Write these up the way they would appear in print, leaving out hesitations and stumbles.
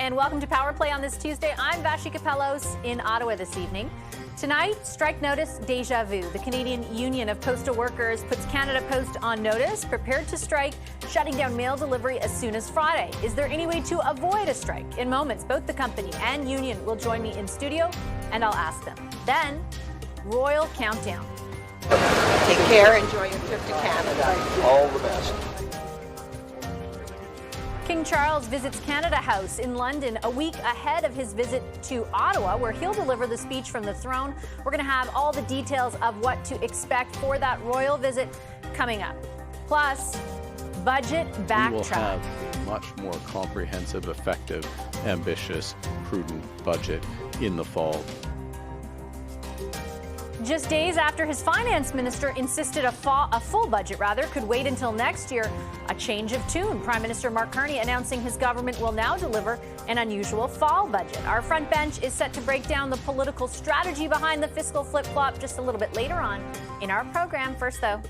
and welcome to Power Play on this Tuesday. I'm Vashi Capellos in Ottawa this evening. Tonight, strike notice deja vu. The Canadian Union of Postal Workers puts Canada Post on notice, prepared to strike, shutting down mail delivery as soon as Friday. Is there any way to avoid a strike? In moments, both the company and union will join me in studio, and I'll ask them. Then, Royal Countdown. Take care. Enjoy your trip to Canada. All the best. King Charles visits Canada House in London a week ahead of his visit to Ottawa, where he'll deliver the speech from the throne. We're going to have all the details of what to expect for that royal visit coming up. Plus, budget backtrack. We will have a much more comprehensive, effective, ambitious, prudent budget in the fall. Just days after his finance minister insisted a full budget could wait until next year, a change of tune. Prime Minister Mark Carney announcing his government will now deliver an unusual fall budget. Our front bench is set to break down the political strategy behind the fiscal flip-flop just a little bit later on in our program. First, though,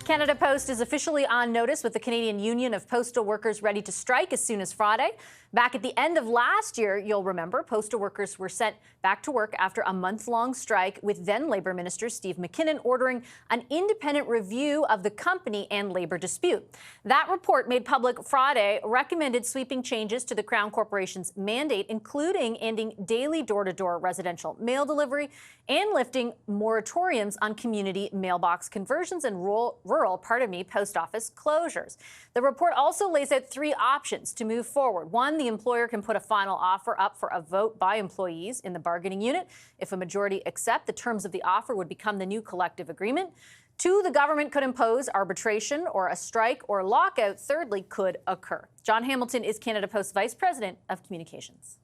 Canada Post is officially on notice with the Canadian Union of Postal Workers ready to strike as soon as Friday. Back at the end of last year, you'll remember, postal workers were sent back to work after a month-long strike, with then Labour Minister Steve McKinnon ordering an independent review of the company and labour dispute. That report, made public Friday, recommended sweeping changes to the Crown Corporation's mandate, including ending daily door-to-door residential mail delivery and lifting moratoriums on community mailbox conversions and rural post office closures. The report also lays out three options to move forward. One, the employer can put a final offer up for a vote by employees in the bargaining unit. If a majority accept, the terms of the offer would become the new collective agreement. Two, the government could impose arbitration or a strike or lockout. Thirdly, could occur. John Hamilton is Canada Post Vice President of Communications.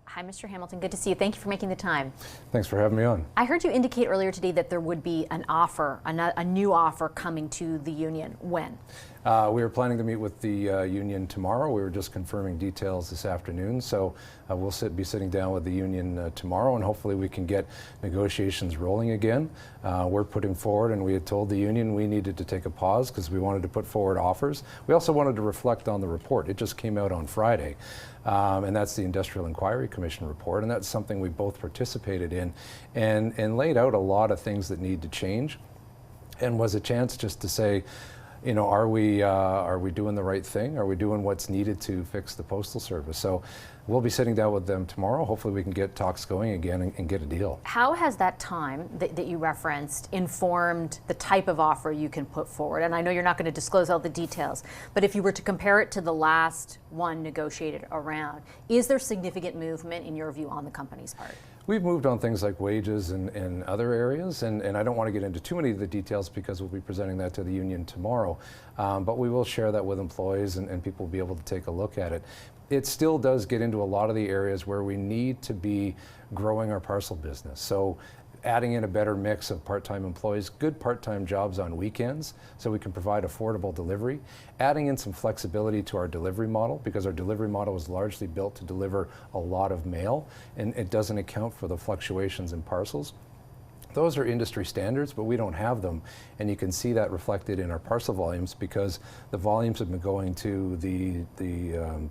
Hi, Mr. Hamilton. Good to see you. Thank you for making the time. Thanks for having me on. I heard you indicate earlier today that there would be an offer, a new offer coming to the union. When? We were planning to meet with the union tomorrow. We were just confirming details this afternoon. So we'll be sitting down with the union tomorrow, and hopefully we can get negotiations rolling again. We're putting forward, and we had told the union we needed to take a pause because we wanted to put forward offers. We also wanted to reflect on the report. It just came out on Friday. And that's the Industrial Inquiry Commission report, and that's something we both participated in and laid out a lot of things that need to change, and was a chance just to say, you know, are we doing the right thing? Are we doing what's needed to fix the Postal Service? So we'll be sitting down with them tomorrow. Hopefully we can get talks going again and get a deal. How has that time that you referenced informed the type of offer you can put forward? And I know you're not going to disclose all the details, but if you were to compare it to the last one negotiated around, is there significant movement in your view on the company's part? We've moved on things like wages and other areas, and I don't want to get into too many of the details because we'll be presenting that to the union tomorrow, but we will share that with employees, and people will be able to take a look at it. It still does get into a lot of the areas where we need to be growing our parcel business. So adding in a better mix of part-time employees, good part-time jobs on weekends so we can provide affordable delivery, adding in some flexibility to our delivery model because our delivery model is largely built to deliver a lot of mail, and it doesn't account for the fluctuations in parcels. Those are industry standards, but we don't have them, and you can see that reflected in our parcel volumes because the volumes have been going to the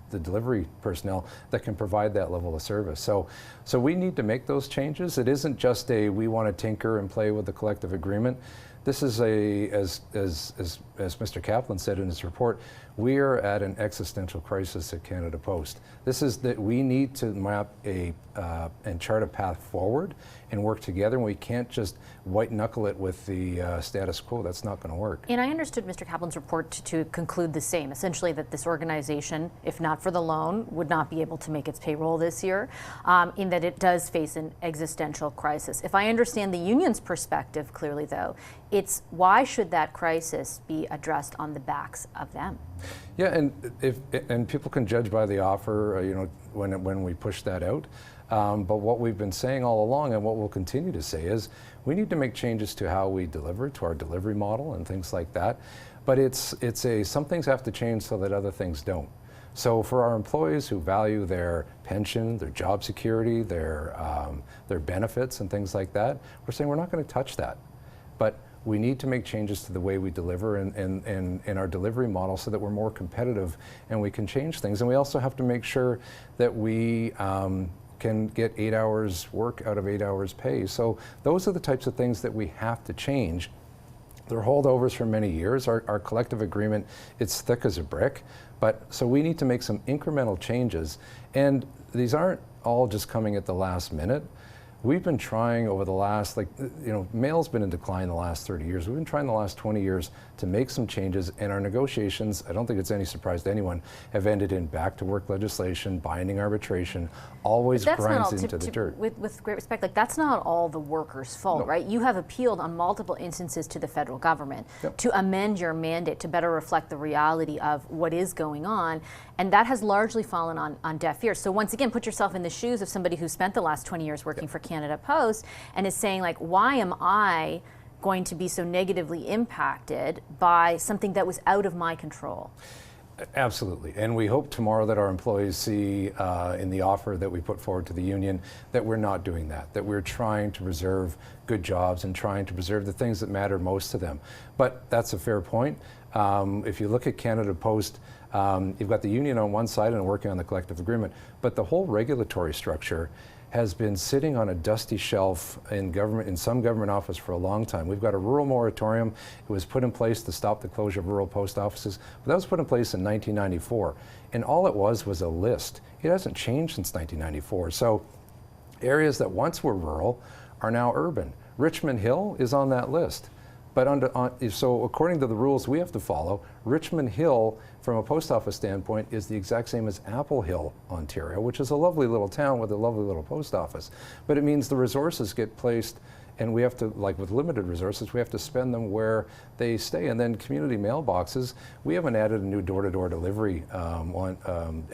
delivery personnel that can provide that level of service. So we need to make those changes. It isn't just we want to tinker and play with the collective agreement. This is as Mr. Kaplan said in his report, we are at an existential crisis at Canada Post. This is that we need to map and chart a path forward and work together, and we can't just white knuckle it with the status quo. That's not going to work. And I understood Mr. Kaplan's report to conclude the same, essentially that this organization, if not for the loan, would not be able to make its payroll this year, in that it does face an existential crisis. If I understand the union's perspective clearly, though, it's why should that crisis be addressed on the backs of them? Yeah, and people can judge by the offer, you know, when we push that out. But what we've been saying all along, and what we'll continue to say, is we need to make changes to how we deliver, to our delivery model and things like that. But some things have to change so that other things don't. So for our employees who value their pension, their job security, their benefits and things like that, we're saying we're not going to touch that. But we need to make changes to the way we deliver and our delivery model so that we're more competitive and we can change things. And we also have to make sure that we can get 8 hours work out of 8 hours pay. So those are the types of things that we have to change. They're holdovers for many years. Our collective agreement, it's thick as a brick. But so we need to make some incremental changes. And these aren't all just coming at the last minute. We've been trying over the last, mail's been in decline the last 30 years. We've been trying the last 20 years to make some changes, and our negotiations, I don't think it's any surprise to anyone, have ended in back to work legislation, binding arbitration, always grinds into the dirt. With great respect, that's not all the workers' fault, right? You have appealed on multiple instances to the federal government to amend your mandate to better reflect the reality of what is going on, and that has largely fallen on deaf ears. So once again, put yourself in the shoes of somebody who spent the last 20 years working for Canada Post and is saying, why am I going to be so negatively impacted by something that was out of my control? Absolutely. And we hope tomorrow that our employees see in the offer that we put forward to the union that we're not doing that we're trying to preserve good jobs and trying to preserve the things that matter most to them. But that's a fair point. If you look at Canada Post, you've got the union on one side and working on the collective agreement, but the whole regulatory structure has been sitting on a dusty shelf in some government office for a long time. We've got a rural moratorium. It was put in place to stop the closure of rural post offices, but that was put in place in 1994. And all it was a list. It hasn't changed since 1994. So areas that once were rural are now urban. Richmond Hill is on that list. But so according to the rules we have to follow, Richmond Hill, from a post office standpoint, is the exact same as Apple Hill, Ontario, which is a lovely little town with a lovely little post office. But it means the resources get placed, and we have to, with limited resources, we have to spend them where they stay. And then community mailboxes, we haven't added a new door-to-door delivery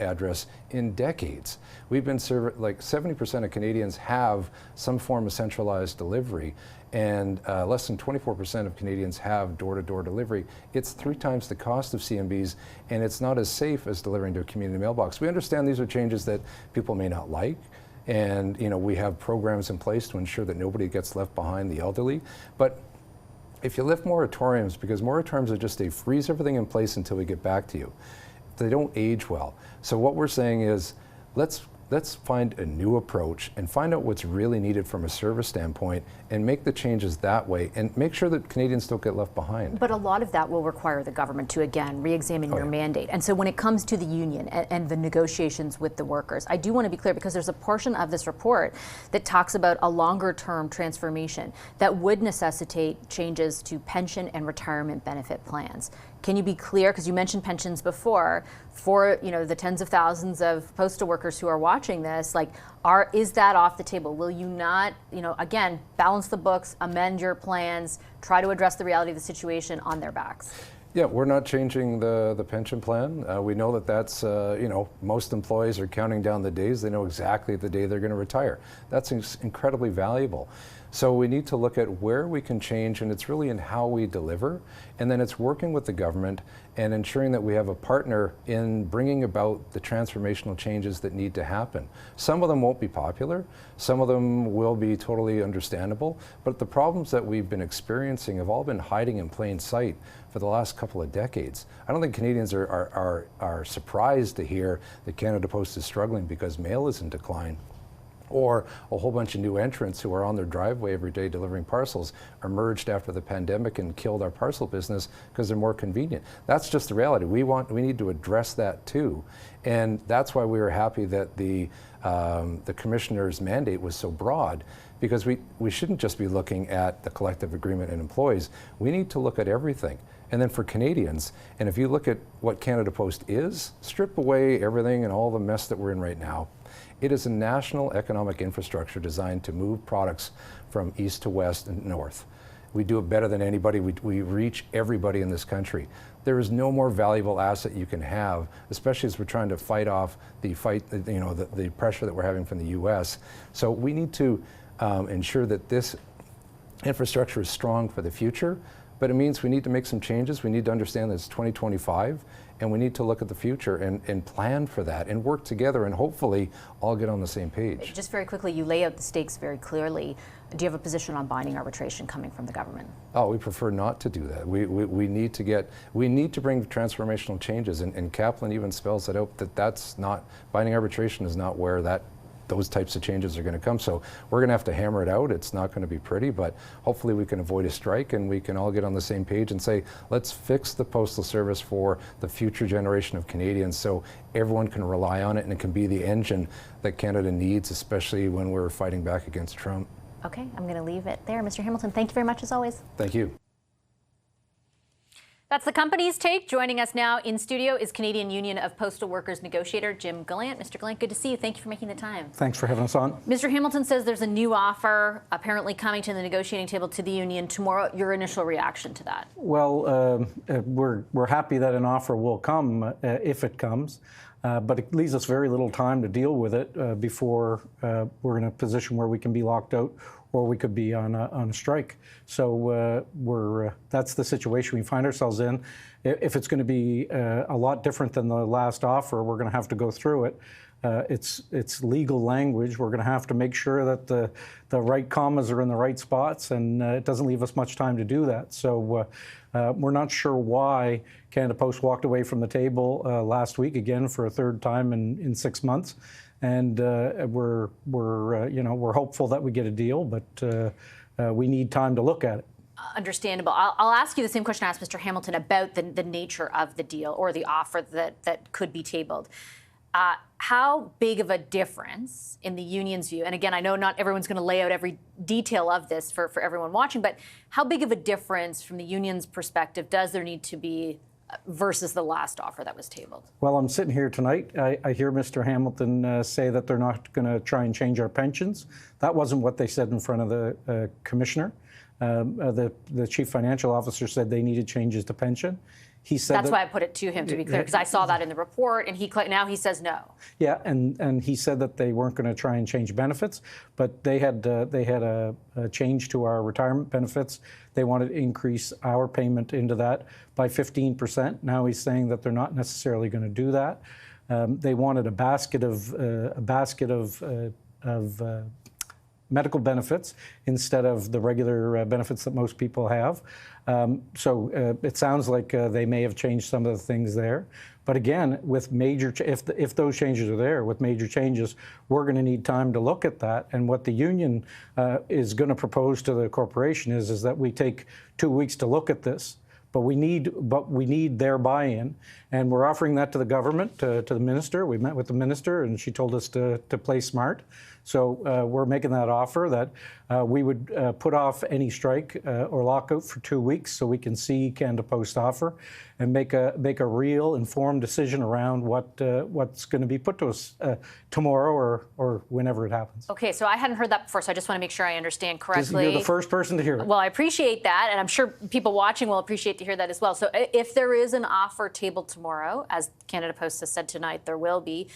address in decades. We've been 70% of Canadians have some form of centralized delivery, and less than 24% of Canadians have door-to-door delivery. It's 3 times the cost of CMBs, and it's not as safe as delivering to a community mailbox. We understand these are changes that people may not like, and we have programs in place to ensure that nobody gets left behind, the elderly. But if you lift moratoriums, because moratoriums are just freeze everything in place until we get back to you, they don't age well. So what we're saying is, let's find a new approach and find out what's really needed from a service standpoint and make the changes that way and make sure that Canadians don't get left behind. But a lot of that will require the government to, again, re-examine your mandate. And so when it comes to the union and the negotiations with the workers, I do want to be clear, because there's a portion of this report that talks about a longer-term transformation that would necessitate changes to pension and retirement benefit plans. Can you be clear, because you mentioned pensions before, for the tens of thousands of postal workers who are watching this, is that off the table? Will you not, again, balance the books, amend your plans, try to address the reality of the situation on their backs? Yeah, we're not changing the pension plan. We know that's, most employees are counting down the days. They know exactly the day they're going to retire. That's incredibly valuable. So we need to look at where we can change, and it's really in how we deliver. And then it's working with the government and ensuring that we have a partner in bringing about the transformational changes that need to happen. Some of them won't be popular. Some of them will be totally understandable. But the problems that we've been experiencing have all been hiding in plain sight for the last couple of decades. I don't think Canadians are surprised to hear that Canada Post is struggling because mail is in decline, or a whole bunch of new entrants who are on their driveway every day delivering parcels emerged after the pandemic and killed our parcel business because they're more convenient. That's just the reality. We need to address that too. And that's why we were happy that the commissioner's mandate was so broad, because we shouldn't just be looking at the collective agreement and employees. We need to look at everything. And then for Canadians, and if you look at what Canada Post is, strip away everything and all the mess that we're in right now, it is a national economic infrastructure designed to move products from east to west and north. We do it better than anybody. We reach everybody in this country. There is no more valuable asset you can have, especially as we're trying to fight off the pressure that we're having from the U.S. So we need to ensure that this infrastructure is strong for the future, but it means we need to make some changes. We need to understand that it's 2025, and we need to look at the future and plan for that and work together and hopefully all get on the same page. Just very quickly, you lay out the stakes very clearly. Do you have a position on binding arbitration coming from the government? Oh, we prefer not to do that. We need to bring transformational changes, and Kaplan even spells it out that that's not, binding arbitration is not where those types of changes are going to come. So we're going to have to hammer it out. It's not going to be pretty, but hopefully we can avoid a strike and we can all get on the same page and say, let's fix the Postal Service for the future generation of Canadians so everyone can rely on it and it can be the engine that Canada needs, especially when we're fighting back against Trump. Okay, I'm going to leave it there. Mr. Hamilton, thank you very much as always. Thank you. That's the company's take. Joining us now in studio is Canadian Union of Postal Workers negotiator Jim Galant. Mr. Galant, good to see you. Thank you for making the time. Thanks for having us on. Mr. Hamilton says there's a new offer apparently coming to the negotiating table to the union tomorrow. Your initial reaction to that? Well, we're happy that an offer will come if it comes, but it leaves us very little time to deal with it before we're in a position where we can be locked out or we could be on a strike. So that's the situation we find ourselves in. If it's going to be a lot different than the last offer, we're going to have to go through it. It's legal language. We're going to have to make sure that the right commas are in the right spots, and it doesn't leave us much time to do that. So we're not sure why Canada Post walked away from the table last week again for a third time in 6 months. And we're hopeful that we get a deal, but we need time to look at it. Understandable. I'll ask you the same question I asked Mr. Hamilton about the nature of the deal or the offer that could be tabled. How big of a difference in the union's view, and again, I know not everyone's going to lay out every detail of this for everyone watching, but how big of a difference from the union's perspective does there need to be versus the last offer that was tabled? Well, I'm sitting here tonight. I hear Mr. Hamilton say that they're not going to try and change our pensions. That wasn't what they said in front of the commissioner. The chief financial officer said they needed changes to pension. He said that's why I put it to him, to be clear, because I saw that in the report, and now he says no. Yeah, and he said that they weren't going to try and change benefits, but they had a change to our retirement benefits. They wanted to increase our payment into that by 15%. Now he's saying that they're not necessarily going to do that. They wanted a basket of medical benefits instead of the regular benefits that most people have. So it sounds like they may have changed some of the things there. But again, with if those changes are there, with major changes, we're going to need time to look at that. And what the union is going to propose to the corporation is that we take 2 weeks to look at this. But we need their buy-in, and we're offering that to the government, to the minister. We met with the minister, and she told us to play smart. So we're making that offer that we would put off any strike or lockout for 2 weeks, so we can see Canada Post offer and make a real informed decision around what's going to be put to us tomorrow or whenever it happens. Okay, so I hadn't heard that before, so I just want to make sure I understand correctly. You're the first person to hear it. Well, I appreciate that, and I'm sure people watching will appreciate to hear that as well. So if there is an offer tabled tomorrow, as Canada Post has said tonight, there will be,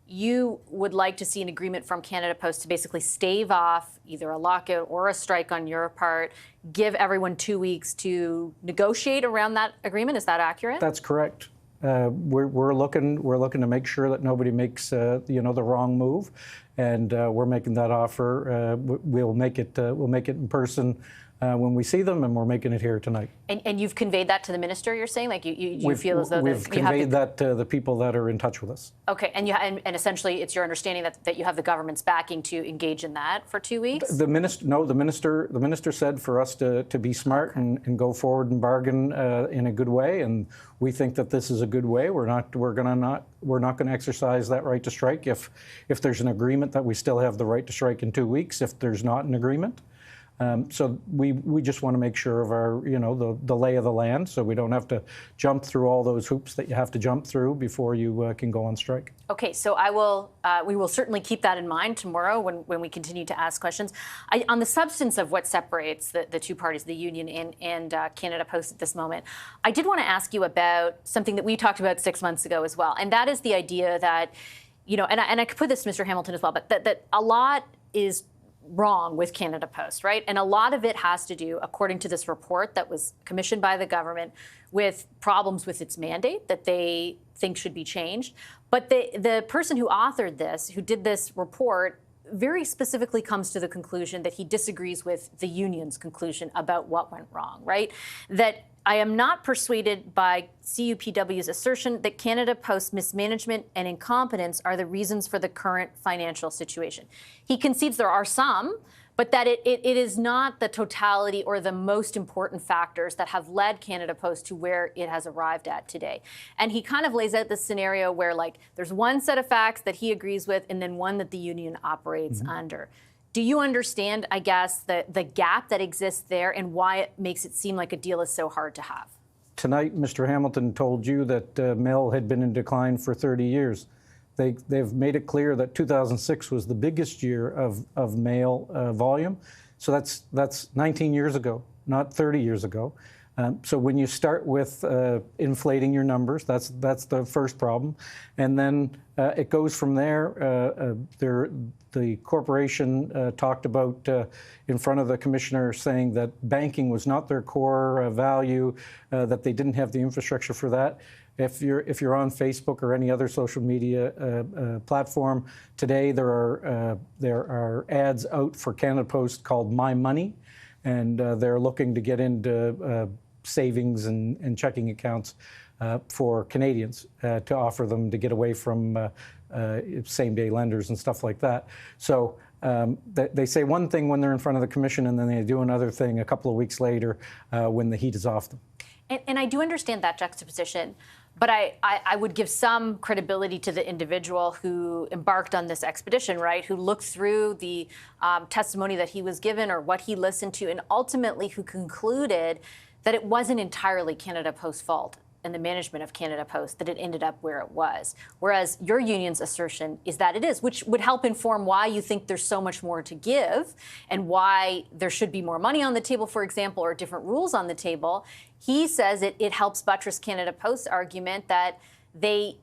you would like to see an agreement from Canada Post to basically stave off either a lockout or a strike on your part, give everyone 2 weeks to negotiate around that agreement. Is that accurate? That's correct. We're looking to make sure that nobody makes the wrong move, and we're making that offer. We'll make it in person when we see them, and we're making it here tonight. And you've conveyed that to the minister, you're saying? Like you feel as though we've conveyed that to the people that are in touch with us. Okay, and essentially it's your understanding that you have the government's backing to engage in that for 2 weeks? The minister said for us to be smart and go forward and bargain in a good way, and we think that this is a good way. We're not going to exercise that right to strike if there's an agreement that we still have the right to strike in 2 weeks. If there's not an agreement. So we just want to make sure of our, the lay of the land, so we don't have to jump through all those hoops that you have to jump through before you can go on strike. Okay, so we will certainly keep that in mind tomorrow when we continue to ask questions. On the substance of what separates the two parties, the union and Canada Post at this moment, I did want to ask you about something that we talked about 6 months ago as well, and that is the idea that, and I could put this to Mr. Hamilton as well, but that a lot is wrong with Canada Post, right? And a lot of it has to do, according to this report that was commissioned by the government, with problems with its mandate that they think should be changed. But the person who authored this, who did this report, very specifically comes to the conclusion that he disagrees with the union's conclusion about what went wrong, right? That I am not persuaded by CUPW's assertion that Canada Post's mismanagement and incompetence are the reasons for the current financial situation. He concedes there are some, but that it is not the totality or the most important factors that have led Canada Post to where it has arrived at today. And he kind of lays out this scenario where, like, there's one set of facts that he agrees with and then one that the union operates under. Do you understand, I guess, the gap that exists there and why it makes it seem like a deal is so hard to have? Tonight, Mr. Hamilton told you that mail had been in decline for 30 years. They've made it clear that 2006 was the biggest year of mail volume. So that's 19 years ago, not 30 years ago. So when you start with inflating your numbers, that's the first problem. And then it goes from there. The corporation talked about in front of the commissioner saying that banking was not their core value, that they didn't have the infrastructure for that. If you're on Facebook or any other social media platform today, there are ads out for Canada Post called My Money, and they're looking to get into savings and checking accounts for Canadians to offer them to get away from same-day lenders and stuff like that. So they say one thing when they're in front of the commission, and then they do another thing a couple of weeks later when the heat is off them. And I do understand that juxtaposition, but I would give some credibility to the individual who embarked on this expedition, right, who looked through the testimony that he was given or what he listened to, and ultimately who concluded that it wasn't entirely Canada Post's fault and the management of Canada Post that it ended up where it was. Whereas your union's assertion is that it is, which would help inform why you think there's so much more to give and why there should be more money on the table, for example, or different rules on the table. He says it helps buttress Canada Post's argument that they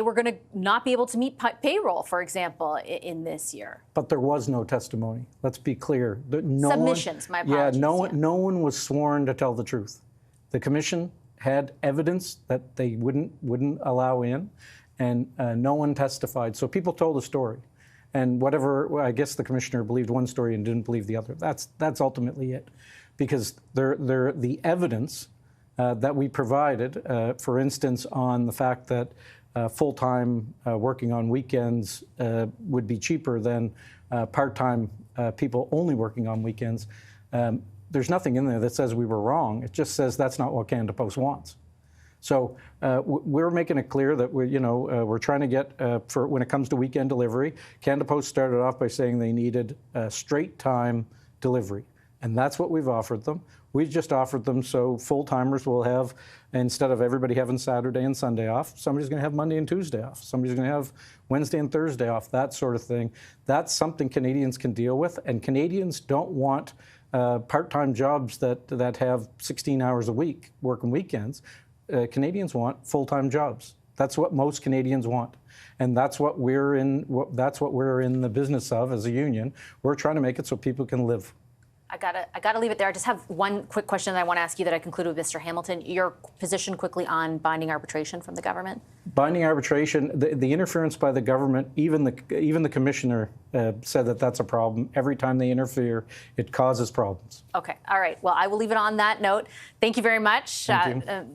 were going to not be able to meet payroll, for example, in this year. But there was no testimony. Let's be clear. Submissions, my apologies. No one was sworn to tell the truth. The commission had evidence that they wouldn't allow in, and no one testified. So people told a story. And whatever, I guess the commissioner believed one story and didn't believe the other. That's ultimately it. Because the evidence that we provided, for instance, on the fact that full-time working on weekends would be cheaper than part-time people only working on weekends, there's nothing in there that says we were wrong. It just says that's not what Canada Post wants. So we're making it clear that we're trying to get, for when it comes to weekend delivery, Canada Post started off by saying they needed straight-time delivery. And that's what we've offered them. We just offered them so full-timers will have, instead of everybody having Saturday and Sunday off, somebody's going to have Monday and Tuesday off. Somebody's going to have Wednesday and Thursday off, that sort of thing. That's something Canadians can deal with. And Canadians don't want part-time jobs that have 16 hours a week, working weekends. Canadians want full-time jobs. That's what most Canadians want. And that's what we're in the business of as a union. We're trying to make it so people can live. I gotta leave it there. I just have one quick question that I want to ask you that I concluded with Mr. Hamilton. Your position quickly on binding arbitration from the government? Binding arbitration, the interference by the government, even the commissioner said that that's a problem. Every time they interfere, it causes problems. Okay, all right. Well, I will leave it on that note. Thank you very much, Thank you.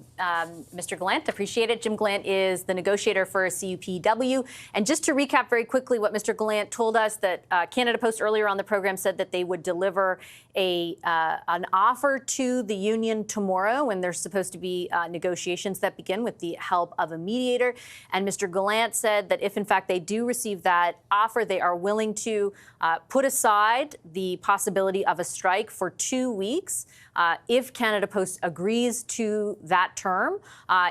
Mr. Galant. Appreciate it. Jim Galant is the negotiator for CUPW. And just to recap very quickly what Mr. Galant told us, that Canada Post earlier on the program said that they would deliver an offer to the union tomorrow, when there's supposed to be negotiations that begin with the help of a mediator. And Mr. Galant said that if, in fact, they do receive that offer, they are willing to put aside the possibility of a strike for 2 weeks if Canada Post agrees to that term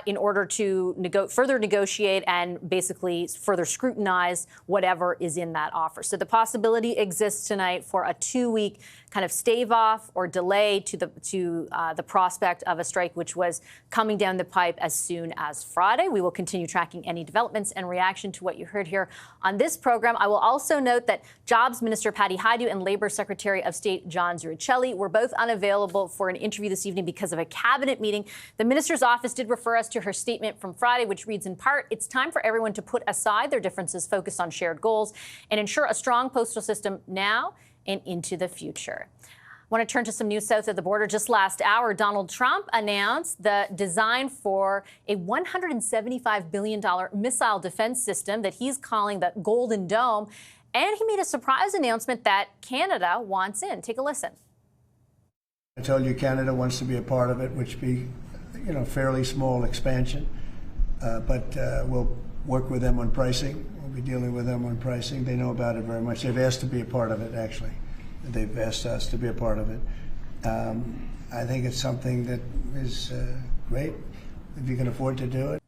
in order to further negotiate and basically further scrutinize whatever is in that offer. So the possibility exists tonight for a 2-week kind of stave off or delay to the prospect of a strike, which was coming down the pipe as soon as Friday. We will continue tracking any developments and reaction to what you heard here on this program. I will also note note that Jobs Minister Patty Hajdu and Labour Secretary of State John Zuricelli were both unavailable for an interview this evening because of a cabinet meeting. The minister's office did refer us to her statement from Friday, which reads in part, "It's time for everyone to put aside their differences, focus on shared goals, and ensure a strong postal system now and into the future." I want to turn to some news south of the border. Just last hour, Donald Trump announced the design for a $175 billion missile defense system that he's calling the Golden Dome. And he made a surprise announcement that Canada wants in. Take a listen. I told you Canada wants to be a part of it, which be, fairly small expansion. But we'll work with them on pricing. We'll be dealing with them on pricing. They know about it very much. They've asked to be a part of it, actually. They've asked us to be a part of it. I think it's something that is great if you can afford to do it.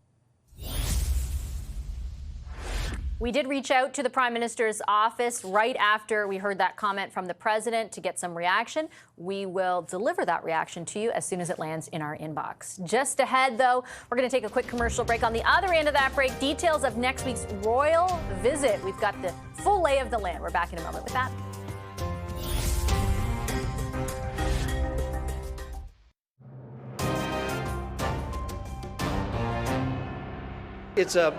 We did reach out to the Prime Minister's office right after we heard that comment from the President to get some reaction. We will deliver that reaction to you as soon as it lands in our inbox. Just ahead, though, we're going to take a quick commercial break. On the other end of that break, details of next week's royal visit. We've got the full lay of the land. We're back in a moment with that. It's a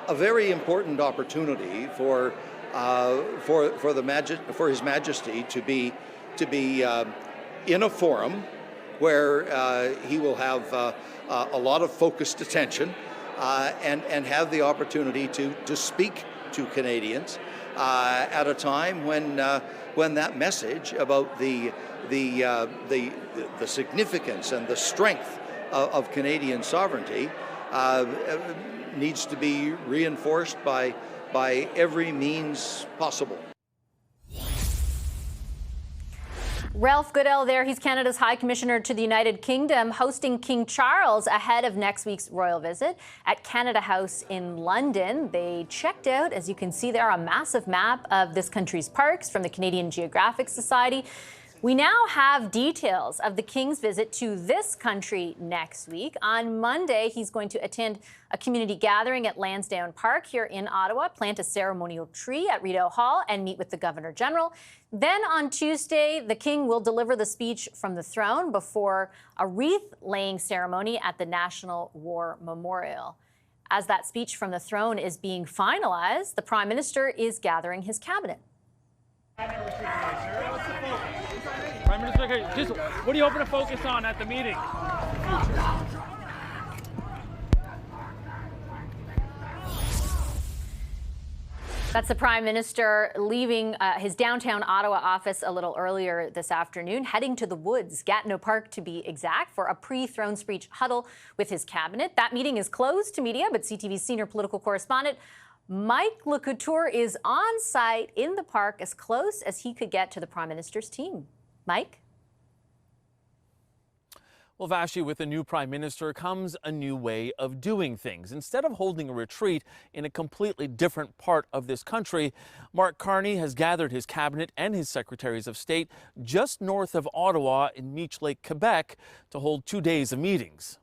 very important opportunity for His Majesty to be in a forum where he will have a lot of focused attention and have the opportunity to speak to Canadians at a time when that message about the significance and the strength of Canadian sovereignty needs to be reinforced by every means possible. Ralph Goodell there. He's Canada's High Commissioner to the United Kingdom, hosting King Charles ahead of next week's royal visit at Canada House in London. They checked out, as you can see there, a massive map of this country's parks from the Canadian Geographic Society. We now have details of the King's visit to this country next week. On Monday, he's going to attend a community gathering at Lansdowne Park here in Ottawa, plant a ceremonial tree at Rideau Hall, and meet with the Governor General. Then on Tuesday, the King will deliver the speech from the throne before a wreath-laying ceremony at the National War Memorial. As that speech from the throne is being finalized, the Prime Minister is gathering his cabinet. Prime Minister, just what are you hoping to focus on at the meeting? That's the Prime Minister leaving his downtown Ottawa office a little earlier this afternoon, heading to the woods, Gatineau Park to be exact, for a pre-throne speech huddle with his cabinet. That meeting is closed to media, but CTV's senior political correspondent Mike LeCouture is on site in the park, as close as he could get to the Prime Minister's team. Mike? Well, Vashi, with a new Prime Minister comes a new way of doing things. Instead of holding a retreat in a completely different part of this country, Mark Carney has gathered his cabinet and his secretaries of state just north of Ottawa in Meech Lake, Quebec, to hold 2 days of meetings.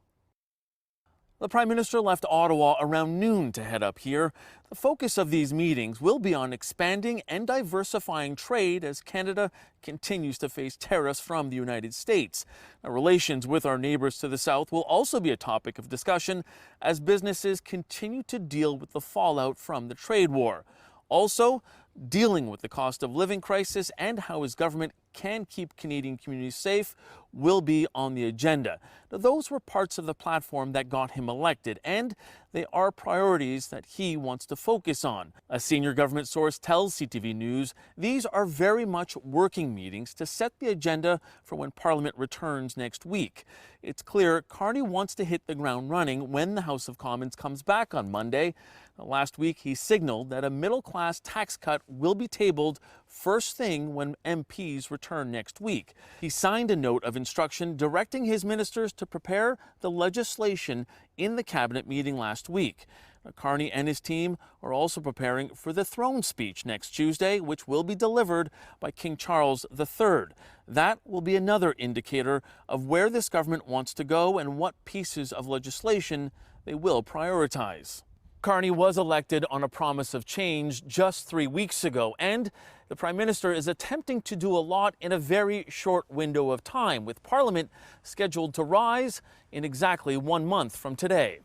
The Prime Minister left Ottawa around noon to head up here. The focus of these meetings will be on expanding and diversifying trade as Canada continues to face tariffs from the United States. Now, relations with our neighbors to the south will also be a topic of discussion as businesses continue to deal with the fallout from the trade war. Also, dealing with the cost of living crisis and how his government can keep Canadian communities safe will be on the agenda. Now, those were parts of the platform that got him elected, and they are priorities that he wants to focus on. A senior government source tells CTV News these are very much working meetings to set the agenda for when Parliament returns next week. It's clear Carney wants to hit the ground running when the House of Commons comes back on Monday. Last week, he signaled that a middle-class tax cut will be tabled first thing when MPs return next week. He signed a note of instruction directing his ministers to prepare the legislation in the cabinet meeting last week. Carney and his team are also preparing for the throne speech next Tuesday, which will be delivered by King Charles III. That will be another indicator of where this government wants to go and what pieces of legislation they will prioritize. Carney was elected on a promise of change just 3 weeks ago, and the Prime Minister is attempting to do a lot in a very short window of time, with Parliament scheduled to rise in exactly 1 month from today.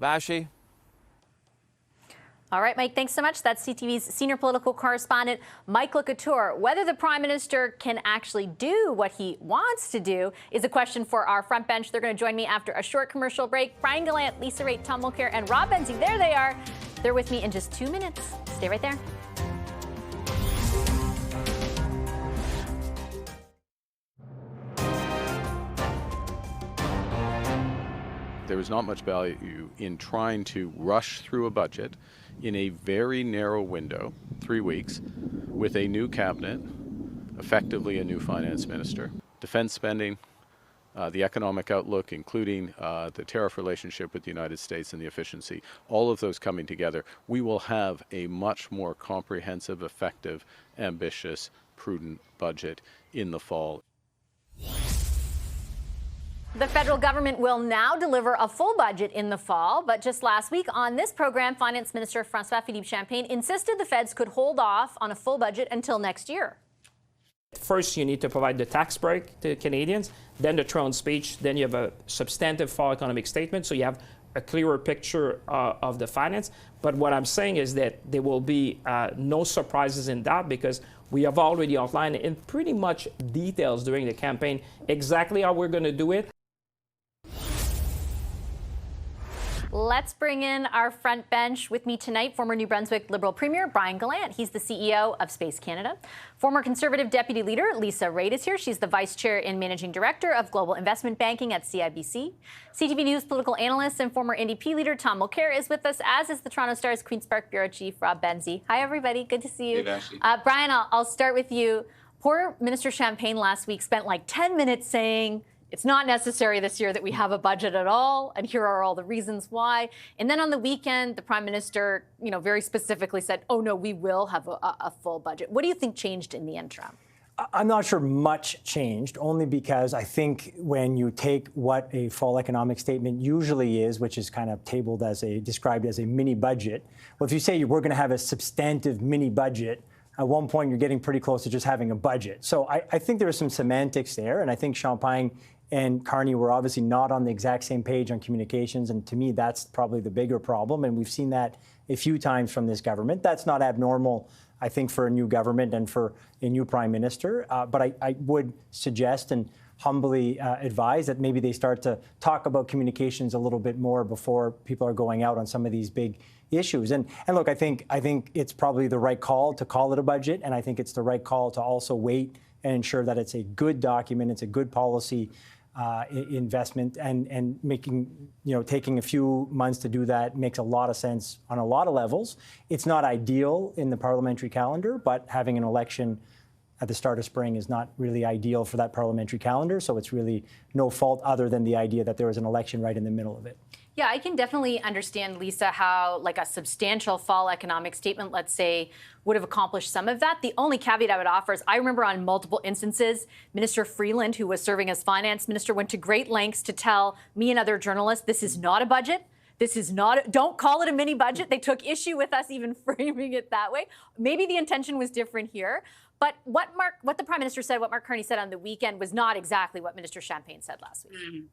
Vashi? All right, Mike, thanks so much. That's CTV's senior political correspondent, Mike LeCouture. Whether the Prime Minister can actually do what he wants to do is a question for our front bench. They're going to join me after a short commercial break. Brian Galant, Lisa Raitt, Tom Mulcair, and Rob Benzie. There they are. They're with me in just 2 minutes. Stay right there. There is not much value in trying to rush through a budget in a very narrow window, 3 weeks, with a new cabinet, effectively a new finance minister. Defense spending, the economic outlook, including the tariff relationship with the United States and the efficiency, all of those coming together, we will have a much more comprehensive, effective, ambitious, prudent budget in the fall. The federal government will now deliver a full budget in the fall, but just last week on this program, Finance Minister François-Philippe Champagne insisted the feds could hold off on a full budget until next year. First, you need to provide the tax break to Canadians, then the throne speech, then you have a substantive fall economic statement, so you have a clearer picture of the finance. But what I'm saying is that there will be no surprises in that, because we have already outlined in pretty much details during the campaign exactly how we're going to do it. Let's bring in our front bench. With me tonight, former New Brunswick Liberal Premier Brian Galant. He's the CEO of Space Canada. Former Conservative Deputy Leader Lisa Raitt is here. She's the Vice Chair and Managing Director of Global Investment Banking at CIBC. CTV News political analyst and former NDP leader Tom Mulcair is with us, as is the Toronto Star's Queen's Park Bureau Chief Rob Benzie. Hi, everybody. Good to see you. Hey, Brian, I'll start with you. Poor Minister Champagne last week spent like 10 minutes saying it's not necessary this year that we have a budget at all, and here are all the reasons why. And then on the weekend, the Prime Minister, very specifically said, oh no, we will have a full budget. What do you think changed in the interim? I'm not sure much changed, only because I think when you take what a fall economic statement usually is, which is kind of described as a mini budget, well, if you say we're going to have a substantive mini budget, at one point you're getting pretty close to just having a budget. So I think there was some semantics there, and I think Champagne and Carney were obviously not on the exact same page on communications, and to me that's probably the bigger problem, and we've seen that a few times from this government. That's not abnormal, I think, for a new government and for a new Prime Minister, but I would suggest and humbly advise that maybe they start to talk about communications a little bit more before people are going out on some of these big issues. And look, I think it's probably the right call to call it a budget, and I think it's the right call to also wait and ensure that it's a good document, it's a good policy investment, and making, taking a few months to do that makes a lot of sense on a lot of levels. It's not ideal in the parliamentary calendar, but having an election at the start of spring is not really ideal for that parliamentary calendar, so it's really no fault other than the idea that there was an election right in the middle of it. Yeah, I can definitely understand, Lisa, how like a substantial fall economic statement, let's say, would have accomplished some of that. The only caveat I would offer is I remember on multiple instances, Minister Freeland, who was serving as finance minister, went to great lengths to tell me and other journalists, this is not a budget. This is not, don't call it a mini budget. They took issue with us even framing it that way. Maybe the intention was different here. But what the Prime Minister said, what Mark Carney said on the weekend was not exactly what Minister Champagne said last week. Mm-hmm.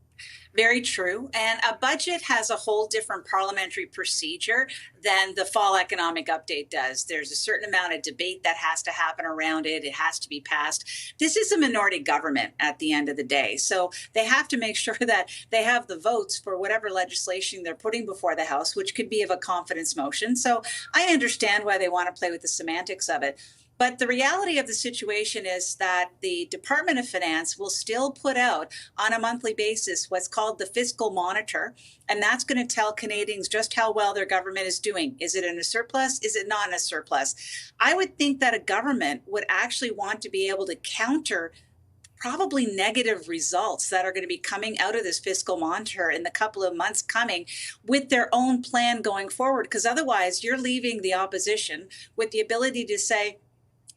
Very true. And a budget has a whole different parliamentary procedure than the fall economic update does. There's a certain amount of debate that has to happen around it. It has to be passed. This is a minority government at the end of the day. So they have to make sure that they have the votes for whatever legislation they're putting before the House, which could be of a confidence motion. So I understand why they want to play with the semantics of it. But the reality of the situation is that the Department of Finance will still put out on a monthly basis what's called the fiscal monitor. And that's going to tell Canadians just how well their government is doing. Is it in a surplus? Is it not in a surplus? I would think that a government would actually want to be able to counter probably negative results that are going to be coming out of this fiscal monitor in the couple of months coming with their own plan going forward. Because otherwise you're leaving the opposition with the ability to say,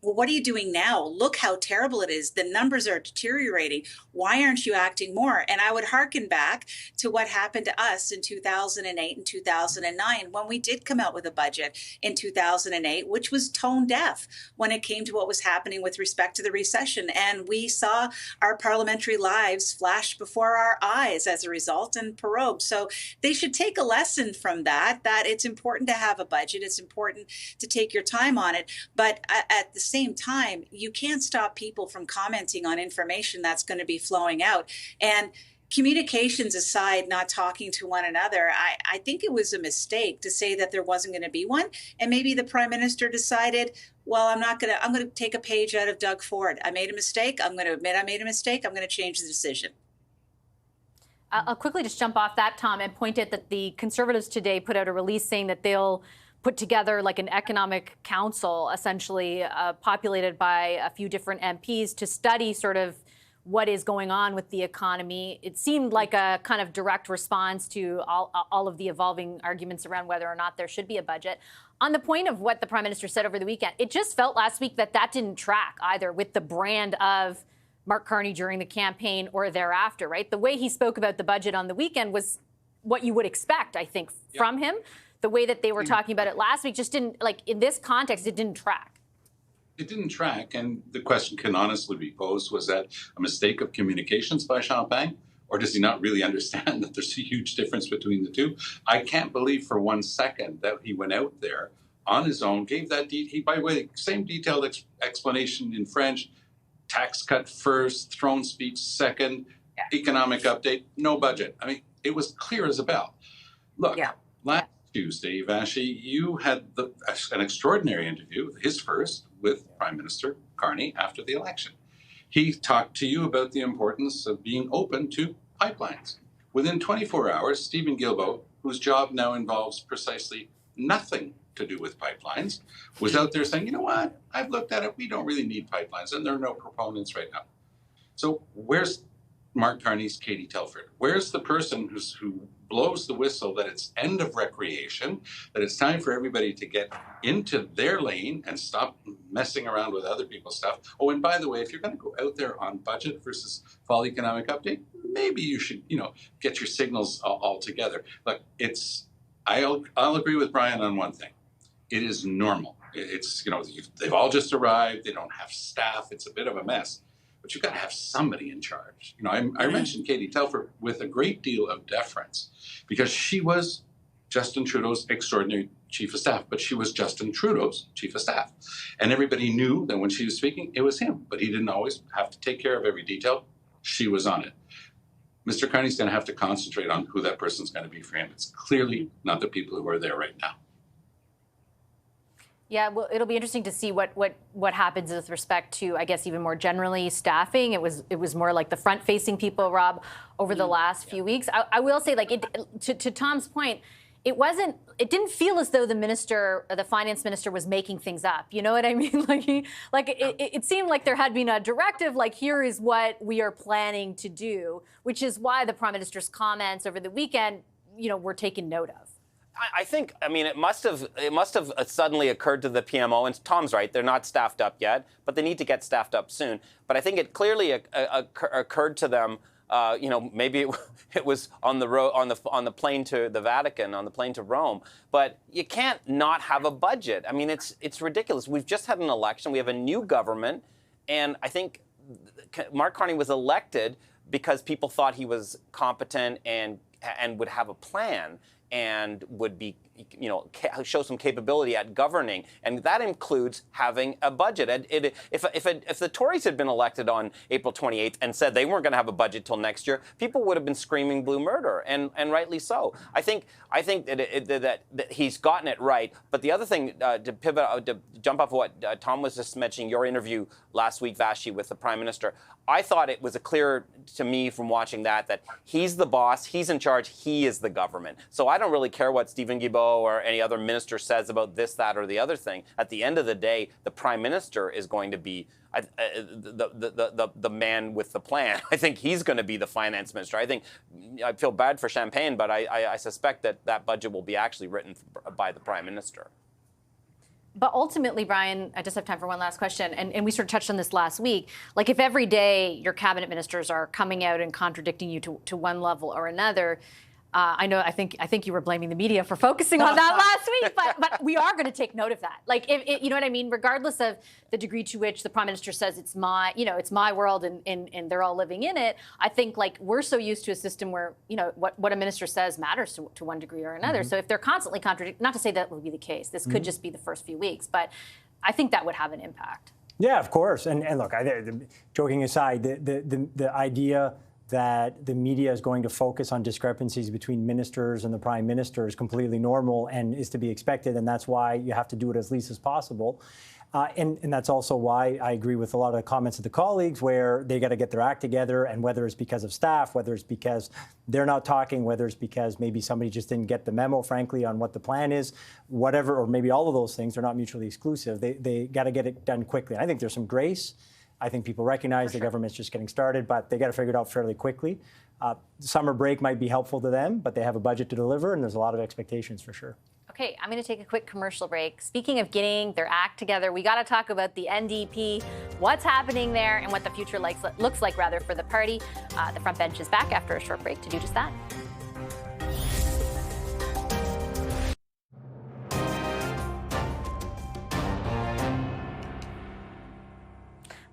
well, what are you doing now? Look how terrible it is. The numbers are deteriorating. Why aren't you acting more? And I would hearken back to what happened to us in 2008 and 2009 when we did come out with a budget in 2008, which was tone deaf when it came to what was happening with respect to the recession. And we saw our parliamentary lives flash before our eyes as a result and prorogued. So they should take a lesson from that it's important to have a budget. It's important to take your time on it. But at the same time, you can't stop people from commenting on information that's going to be flowing out. And communications aside, not talking to one another, I think it was a mistake to say that there wasn't going to be one. And maybe the Prime Minister decided, well, I'm going to take a page out of Doug Ford. I made a mistake. I'm going to admit I made a mistake. I'm going to change the decision. I'll quickly just jump off that, Tom, and point out that the Conservatives today put out a release saying that they'll put together like an economic council, essentially populated by a few different MPs to study sort of what is going on with the economy. It seemed like a kind of direct response to all of the evolving arguments around whether or not there should be a budget. On the point of what the Prime Minister said over the weekend, it just felt last week that didn't track either with the brand of Mark Carney during the campaign or thereafter, right? The way he spoke about the budget on the weekend was what you would expect, I think, from him. The way that they were talking about it last week just didn't, like, in this context, it didn't track. It didn't track, and the question can honestly be posed, was that a mistake of communications by Champagne, or does he not really understand that there's a huge difference between the two? I can't believe for 1 second that he went out there on his own, gave that, by the way, same detailed explanation in French, tax cut first, throne speech second, economic update, no budget. I mean, it was clear as a bell. Look, last Tuesday, Vashi, you had an extraordinary interview, his first, with Prime Minister Carney after the election. He talked to you about the importance of being open to pipelines. Within 24 hours, Stephen Guilbeault, whose job now involves precisely nothing to do with pipelines, was out there saying, you know what, I've looked at it, we don't really need pipelines, and there are no proponents right now. So where's Mark Carney's Katie Telford? Where's the person who blows the whistle that it's end of recreation, that it's time for everybody to get into their lane and stop messing around with other people's stuff? Oh, and by the way, if you're going to go out there on budget versus fall economic update, maybe you should, get your signals all together. Look, I'll agree with Brian on one thing. It is normal. It's, they've all just arrived. They don't have staff. It's a bit of a mess. But you've got to have somebody in charge. I mentioned Katie Telford with a great deal of deference because she was Justin Trudeau's extraordinary chief of staff, but she was Justin Trudeau's chief of staff. And everybody knew that when she was speaking, it was him, but he didn't always have to take care of every detail. She was on it. Mr. Carney's going to have to concentrate on who that person's going to be for him. It's clearly not the people who are there right now. Yeah, well, it'll be interesting to see what happens with respect to, I guess, even more generally staffing. It was more like the front-facing people, Rob, over the last few weeks. I will say, to Tom's point, it didn't feel as though the finance minister was making things up. You know what I mean? It seemed like there had been a directive, like, here is what we are planning to do, which is why the Prime Minister's comments over the weekend, were taken note of. I think, it must have suddenly occurred to the PMO, and Tom's right, they're not staffed up yet, but they need to get staffed up soon. But I think it clearly occurred to them, maybe it was on the road, on the plane to the Vatican, on the plane to Rome. But you can't not have a budget. It's ridiculous. We've just had an election. We have a new government, and I think Mark Carney was elected because people thought he was competent and would have a plan and would be, show some capability at governing, and that includes having a budget. If the Tories had been elected on April 28th and said they weren't going to have a budget till next year, people would have been screaming blue murder, and rightly so. I think that he's gotten it right. But the other thing, to pivot, to jump off what Tom was just mentioning, your interview last week, Vashi, with the Prime Minister, I thought it was clear to me from watching that he's the boss, he's in charge, he is the government. So I don't really care what Stephen Guilbeault or any other minister says about this, that, or the other thing. At the end of the day, the Prime Minister is going to be the man with the plan. I think he's going to be the finance minister. I feel bad for Champagne, but I suspect that budget will be actually written by the Prime Minister. But ultimately, Brian, I just have time for one last question, and we sort of touched on this last week. Like, if every day your cabinet ministers are coming out and contradicting you to one level or another, I think you were blaming the media for focusing on that last week, but we are going to take note of that. Like, if you know what I mean, regardless of the degree to which the Prime Minister says it's my world and they're all living in it. I think, like, we're so used to a system where, what a minister says matters to one degree or another. So if they're constantly contradicting, not to say that will be the case, this could just be the first few weeks, but I think that would have an impact. Yeah, of course. And look, joking aside, the idea that the media is going to focus on discrepancies between ministers and the Prime Minister is completely normal and is to be expected, and that's why you have to do it as least as possible. And that's also why I agree with a lot of the comments of the colleagues where they got to get their act together, and whether it's because of staff, whether it's because they're not talking, whether it's because maybe somebody just didn't get the memo, frankly, on what the plan is, whatever, or maybe all of those things are not mutually exclusive. They got to get it done quickly. And I think there's some grace. I think people recognize the government's just getting started, but they got to figure it out fairly quickly. Summer break might be helpful to them, but they have a budget to deliver, and there's a lot of expectations for sure. Okay, I'm going to take a quick commercial break. Speaking of getting their act together, we got to talk about the NDP, what's happening there, and what the future looks like for the party. The front bench is back after a short break to do just that.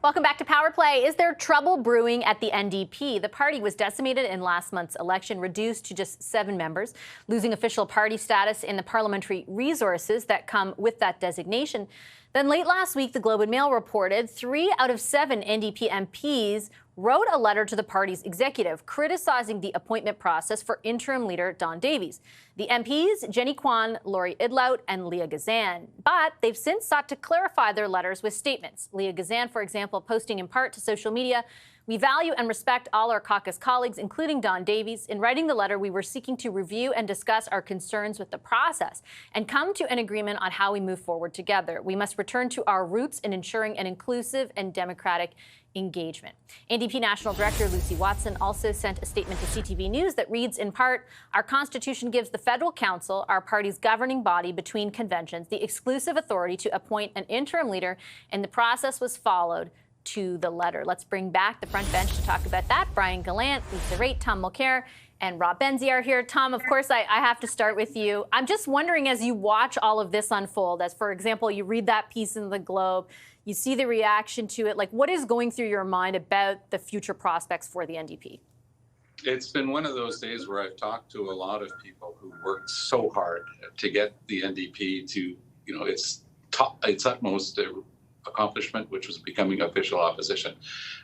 Welcome back to Power Play. Is there trouble brewing at the NDP? The party was decimated in last month's election, reduced to just 7 members, losing official party status in the parliamentary resources that come with that designation. Then late last week, the Globe and Mail reported 3 out of 7 NDP MPs wrote a letter to the party's executive criticizing the appointment process for interim leader Don Davies. The MPs, Jenny Kwan, Laurie Idlout, and Leah Gazan. But they've since sought to clarify their letters with statements. Leah Gazan, for example, posting in part to social media, "We value and respect all our caucus colleagues, including Don Davies. In writing the letter, we were seeking to review and discuss our concerns with the process and come to an agreement on how we move forward together. We must return to our roots in ensuring an inclusive and democratic engagement." NDP National Director Lucy Watson also sent a statement to CTV News that reads in part, "Our Constitution gives the Federal Council, our party's governing body between conventions, the exclusive authority to appoint an interim leader, and the process was followed to the letter." Let's bring back the front bench to talk about that. Brian Galant, Lisa Raitt, Tom Mulcair, and Rob Benzie are here. Tom, of course, I have to start with you. I'm just wondering, as you watch all of this unfold, as, for example, you read that piece in the Globe, you see the reaction to it, like, what is going through your mind about the future prospects for the NDP? It's been one of those days where I've talked to a lot of people who worked so hard to get the NDP to, its utmost accomplishment, which was becoming official opposition.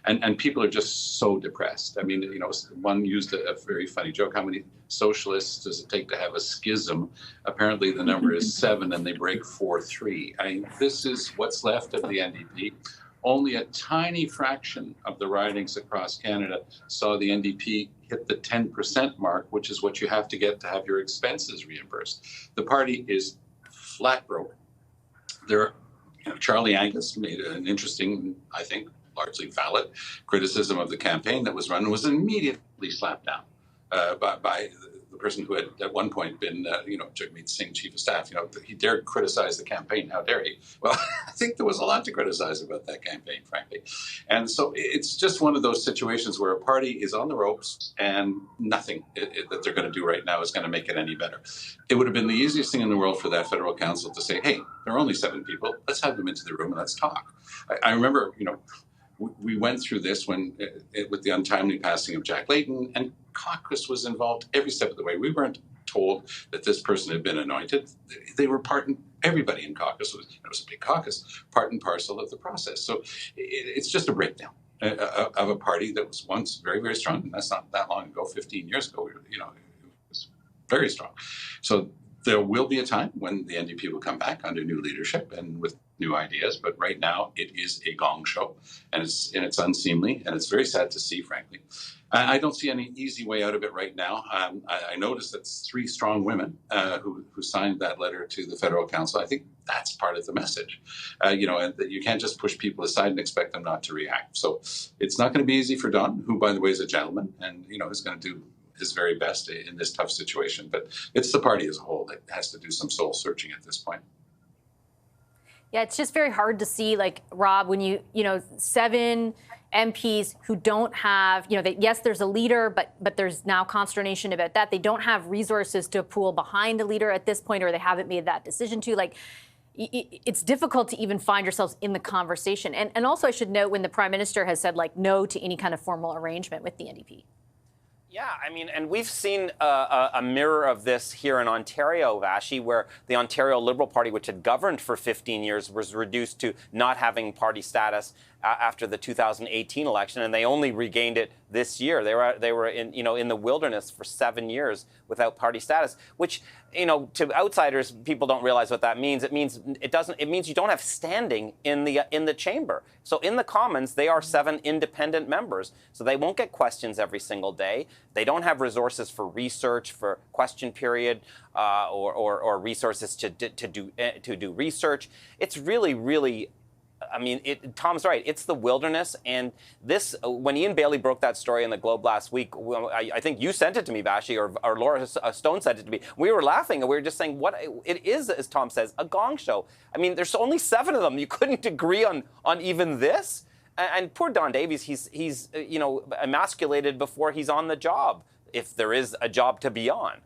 And people are just so depressed. I mean, one used a very funny joke. How many socialists does it take to have a schism? Apparently the number is 7 and they break 4-3. I mean, this is what's left of the NDP. Only a tiny fraction of the ridings across Canada saw the NDP hit the 10% mark, which is what you have to get to have your expenses reimbursed. The party is flat broke. Charlie Angus made an interesting, I think, largely valid criticism of the campaign that was run, and was immediately slapped down by the person who had at one point been, Jagmeet Singh, chief of staff. He dared criticize the campaign. How dare he? Well, I think there was a lot to criticize about that campaign, frankly. And so it's just one of those situations where a party is on the ropes and nothing that they're going to do right now is going to make it any better. It would have been the easiest thing in the world for that federal council to say, hey, there are only 7 people. Let's have them into the room and let's talk. I remember, we went through this with the untimely passing of Jack Layton, and caucus was involved every step of the way. We weren't told that this person had been anointed. They were everybody in caucus, it was a big caucus, part and parcel of the process. So it's just a breakdown of a party that was once very, very strong. And that's not that long ago, 15 years ago, it was very strong. So there will be a time when the NDP will come back under new leadership and with new ideas, but right now it is a gong show, and it's unseemly, and it's very sad to see, frankly. I don't see any easy way out of it right now. I noticed that's 3 strong women who signed that letter to the federal council. I think that's part of the message, and that you can't just push people aside and expect them not to react. So it's not going to be easy for Don, who, by the way, is a gentleman, and is going to do his very best in this tough situation. But it's the party as a whole that has to do some soul searching at this point. Yeah, it's just very hard to see, like, Rob, when you know, 7 MPs who don't have, you know, yes, there's a leader, but there's now consternation about that. They don't have resources to pool behind a leader at this point, or they haven't made that decision to. Like, it's difficult to even find yourselves in the conversation. And also, I should note, when the Prime Minister has said, like, no to any kind of formal arrangement with the NDP. Yeah, I mean, and we've seen a mirror of this here in Ontario, Vashi, where the Ontario Liberal Party, which had governed for 15 years, was reduced to not having party status after the 2018 election, and they only regained it this year. They were in, you know, in the wilderness for 7 years without party status, which, you know, to outsiders, people don't realize what that means. It means you don't have standing in the chamber. So in the Commons, they are 7 independent members, so they won't get questions every single day. They don't have resources for research, for question period, or resources to do research. It's really. I mean, Tom's right. It's the wilderness, and this. When Ian Bailey broke that story in the Globe last week, I think you sent it to me, Vashi, or Laura Stone sent it to me. We were laughing, and we were just saying, "What it is," as Tom says, a gong show. I mean, there's only 7 of them. You couldn't agree on even this. And poor Don Davies, he's you know, emasculated before he's on the job, if there is a job to be on.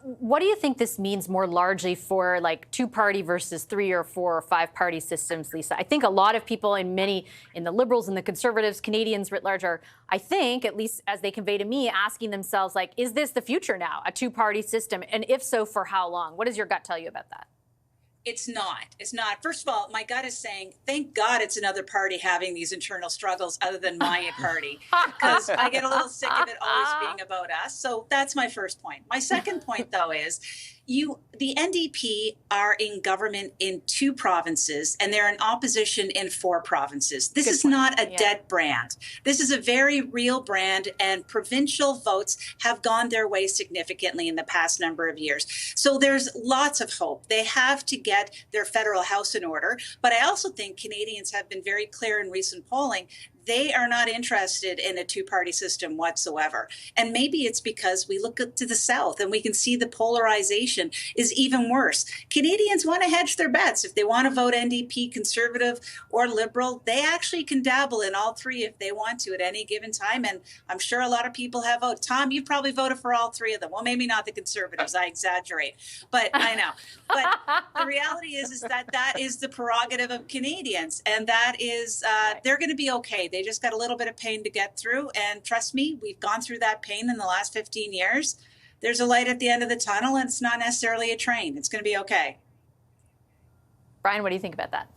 What do you think this means more largely for, like, 2-party versus 3 or 4 or 5-party systems, Lisa? I think a lot of people in the Liberals and the Conservatives, Canadians writ large, are, I think, at least as they convey to me, asking themselves, like, is this the future now, a 2-party system? And if so, for how long? What does your gut tell you about that? It's not. It's not. First of all, my gut is saying, thank God it's another party having these internal struggles other than my party, because I get a little sick of it always being about us. So that's my first point. My second point, though, is the NDP are in government in 2 provinces, and they're in opposition in 4 provinces. This is not a dead brand. This is a very real brand, and provincial votes have gone their way significantly in the past number of years. So there's lots of hope. They have to get their federal house in order. But I also think Canadians have been very clear in recent polling. They are not interested in a 2-party system whatsoever. And maybe it's because we look to the south and we can see the polarization is even worse. Canadians want to hedge their bets. If they want to vote NDP, Conservative, or Liberal, they actually can dabble in all 3 if they want to at any given time. And I'm sure a lot of people have voted. Tom, you probably voted for all 3 of them. Well, maybe not the Conservatives. I exaggerate. But I know. But the reality is that is the prerogative of Canadians. And that is, they're going to be okay. They just got a little bit of pain to get through. And trust me, we've gone through that pain in the last 15 years. There's a light at the end of the tunnel, and it's not necessarily a train. It's going to be okay. Brian, what do you think about that?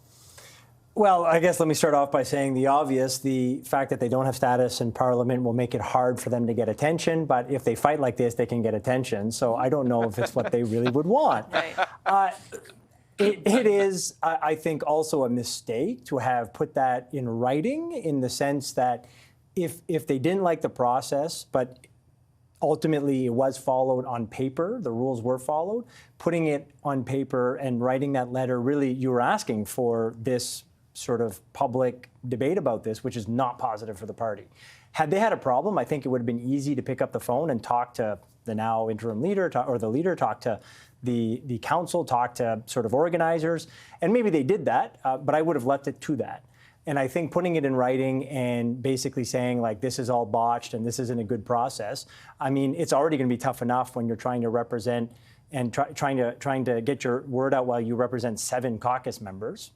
Well, I guess let me start off by saying the obvious. The fact that they don't have status in Parliament will make it hard for them to get attention. But if they fight like this, they can get attention. So I don't know if it's what they really would want. Right. It is, I think, also a mistake to have put that in writing, in the sense that if they didn't like the process, but ultimately it was followed on paper, the rules were followed, putting it on paper and writing that letter, really, you were asking for this sort of public debate about this, which is not positive for the party. Had they had a problem, I think it would have been easy to pick up the phone and talk to the now interim leader, or the leader, talk to the council, talk to sort of organizers, and maybe they did that, but I would have left it to that. And I think putting it in writing and basically saying, like, this is all botched and this isn't a good process, I mean, it's already going to be tough enough when you're trying to represent and trying to get your word out while you represent 7 caucus members.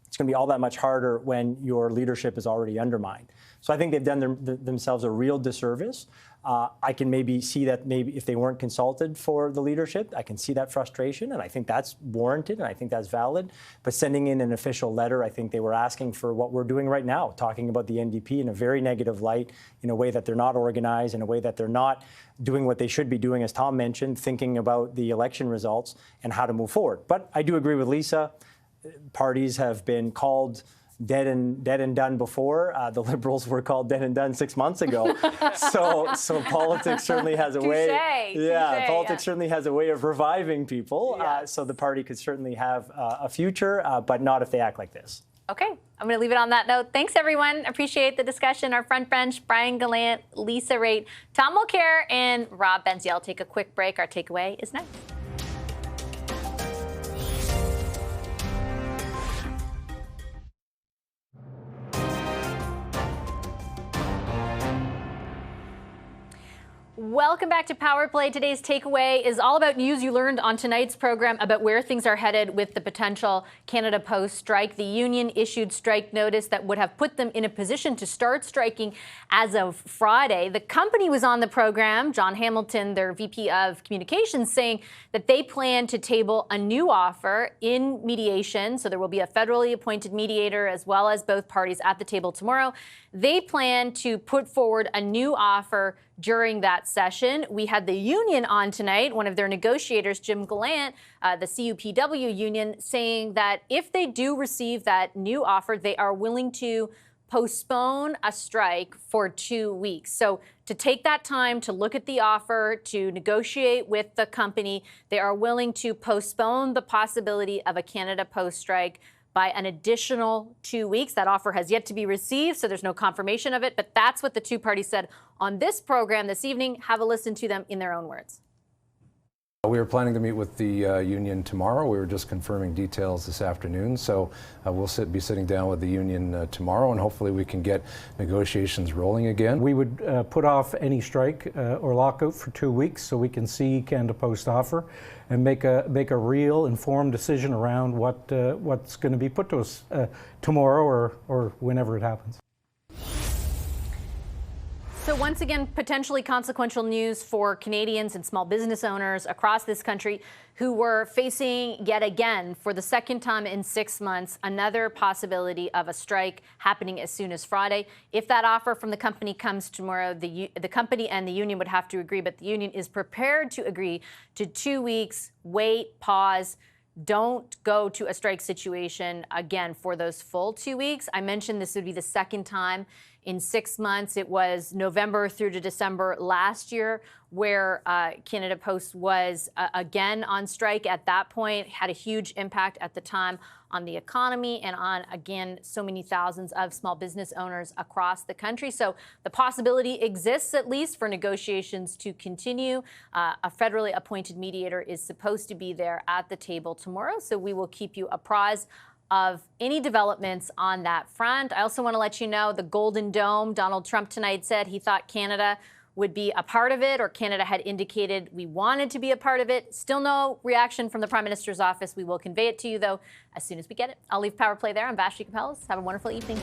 It's going to be all that much harder when your leadership is already undermined. So I think they've done themselves a real disservice. I can maybe see that maybe if they weren't consulted for the leadership, I can see that frustration, and I think that's warranted, and I think that's valid. But sending in an official letter, I think they were asking for what we're doing right now, talking about the NDP in a very negative light, in a way that they're not organized, in a way that they're not doing what they should be doing, as Tom mentioned, thinking about the election results and how to move forward. But I do agree with Lisa. Parties have been called dead and done before. The Liberals were called dead and done 6 months ago. so politics certainly has a way. Politics certainly has a way of reviving people. So the party could certainly have a future, but not if they act like this. Okay, I'm going to leave it on that note. Thanks, everyone. Appreciate the discussion. Our front bench, Brian Galant, Lisa Raitt, Tom Mulcair, and Rob Benziel. Take a quick break. Our takeaway is next. Welcome back to Power Play. Today's takeaway is all about news you learned on tonight's program about where things are headed with the potential Canada Post strike. The union issued strike notice that would have put them in a position to start striking as of Friday. The company was on the program, John Hamilton, their VP of Communications, saying that they plan to table a new offer in mediation. So there will be a federally appointed mediator as well as both parties at the table tomorrow. They plan to put forward a new offer during that session. We had the union on tonight, one of their negotiators, Jim Galant, the CUPW union, saying that if they do receive that new offer, they are willing to postpone a strike for 2 weeks. So to take that time to look at the offer, to negotiate with the company, they are willing to postpone the possibility of a Canada Post strike by an additional 2 weeks. That offer has yet to be received, so there's no confirmation of it. But that's what the two parties said on this program this evening. Have a listen to them in their own words. We were planning to meet with the union tomorrow. We were just confirming details this afternoon. So we'll be sitting down with the union tomorrow, and hopefully we can get negotiations rolling again. We would put off any strike or lockout for 2 weeks so we can see Canada Post offer and make a real informed decision around what's going to be put to us tomorrow or whenever it happens. So once again, potentially consequential news for Canadians and small business owners across this country who were facing yet again, for the second time in 6 months, another possibility of a strike happening as soon as Friday. If that offer from the company comes tomorrow, the company and the union would have to agree, but the union is prepared to agree to 2 weeks, wait, pause. Don't go to a strike situation again for those full 2 weeks. I mentioned this would be the second time in 6 months. It was November through to December last year where Canada Post was again on strike. At that point, had a huge impact at the time on the economy and on, again, so many thousands of small business owners across the country. So the possibility exists, at least, for negotiations to continue. A federally appointed mediator is supposed to be there at the table tomorrow, so we will keep you apprised of any developments on that front. I also want to let you know the Golden Dome. Donald Trump tonight said he thought Canada would be a part of it, or Canada had indicated we wanted to be a part of it. Still no reaction from the Prime Minister's office. We will convey it to you, though, as soon as we get it. I'll leave Power Play there. I'm Vashti Capellas. Have a wonderful evening.